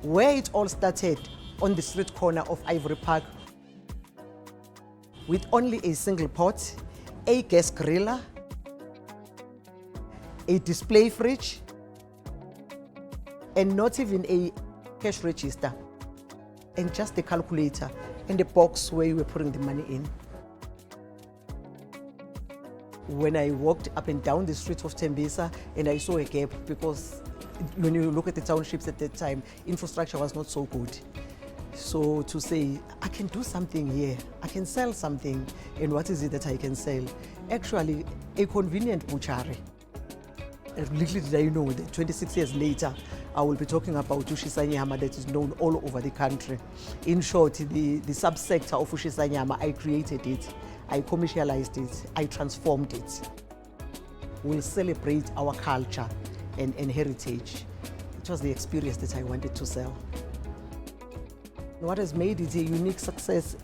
where it all started on the street corner of Ivory Park with only a single pot, a gas griller, a display fridge, and not even a cash register, and just a calculator and a box where you were putting the money in. When I walked up and down the street of Tembisa, and I saw a gap, because when you look at the townships at that time, infrastructure was not so good. So to say, I can do something here, I can sell something, and what is it that I can sell? Actually, a convenient butchery. Little did I know that 26 years later, I will be talking about Shisanyama that is known all over the country. In short, the subsector of Shisanyama, I created it, I commercialized it, I transformed it. We'll celebrate our culture and heritage. It was the experience that I wanted to sell. What has made it a unique success?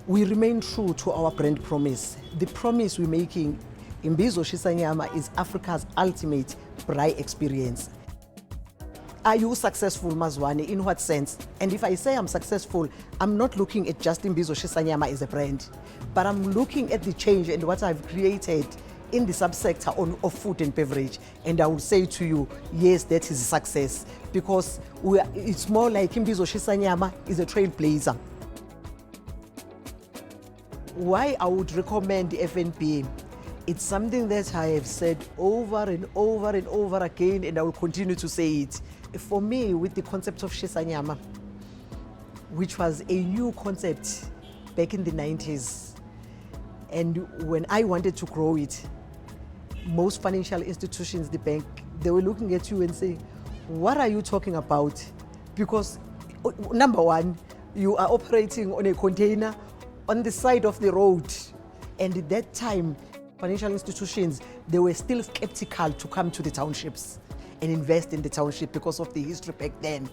We remain true to our brand promise. The promise we're making, Imbizo Shisanyama, is Africa's ultimate braai experience. Are you successful, Mazwane? In what sense? And if I say I'm successful, I'm not looking at just Imbizo Shisanyama as a brand, but I'm looking at the change and what I've created in the subsector of food and beverage. And I will say to you, yes, that is a success, because it's more like Imbizo Shisanyama is a trailblazer. Why I would recommend the F&B? It's something that I have said over and over and over again, and I will continue to say it. For me, with the concept of Shisanyama, which was a new concept back in the 90s, and when I wanted to grow it, most financial institutions, the bank, they were looking at you and saying, what are you talking about? Because number one, you are operating on a container on the side of the road. And at that time, financial institutions, they were still skeptical to come to the townships and invest in the township because of the history back then.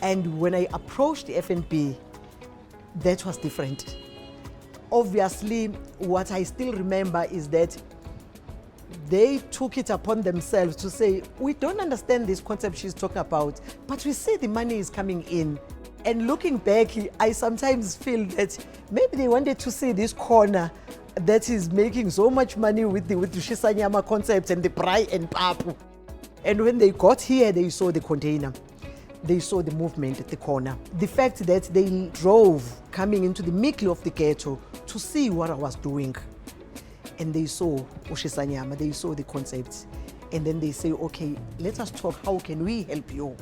And when I approached the F&B, that was different. Obviously, what I still remember is that they took it upon themselves to say, we don't understand this concept she's talking about, but we see the money is coming in. And looking back, I sometimes feel that maybe they wanted to see this corner that is making so much money with the Shisanyama concept and the braai and papu. And when they got here, they saw the container. They saw the movement at the corner. The fact that they drove coming into the middle of the ghetto to see what I was doing. And they saw Shisanyama, they saw the concept. And then they say, okay, let us talk, how can we help you?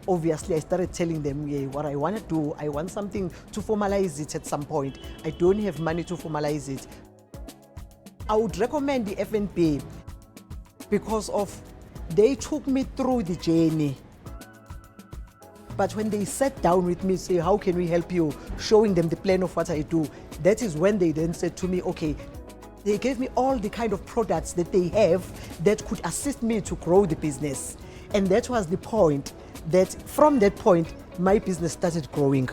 Obviously, I started telling them, yeah, what I want to do, I want something to formalize it at some point. I don't have money to formalize it. I would recommend the F&B because they took me through the journey. But when they sat down with me, say, how can we help you? Showing them the plan of what I do. That is when they then said to me, okay, they gave me all the kind of products that they have that could assist me to grow the business. And that was the point, that from that point, my business started growing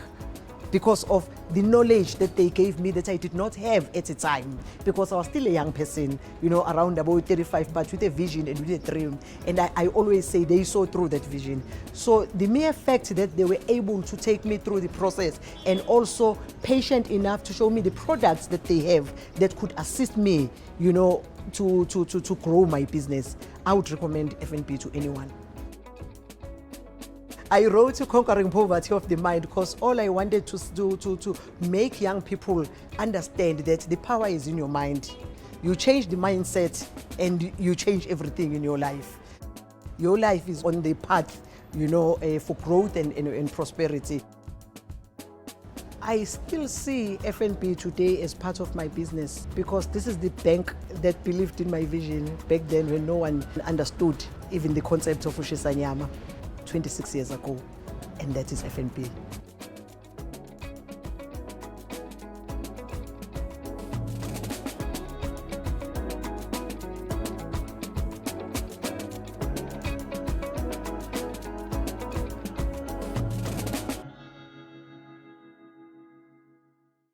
because of the knowledge that they gave me that I did not have at the time, because I was still a young person, you know, around about 35, but with a vision and with a dream. And I always say they saw through that vision. So the mere fact that they were able to take me through the process and also patient enough to show me the products that they have that could assist me, you know, to grow my business, I would recommend F&B to anyone. I wrote Conquering Poverty of the Mind because all I wanted to do to make young people understand that the power is in your mind. You change the mindset and you change everything in your life. Your life is on the path, you know, for growth and prosperity. I still see F&B today as part of my business because this is the bank that believed in my vision back then when no one understood even the concept of Shisanyama 26 years ago, and that is F&B.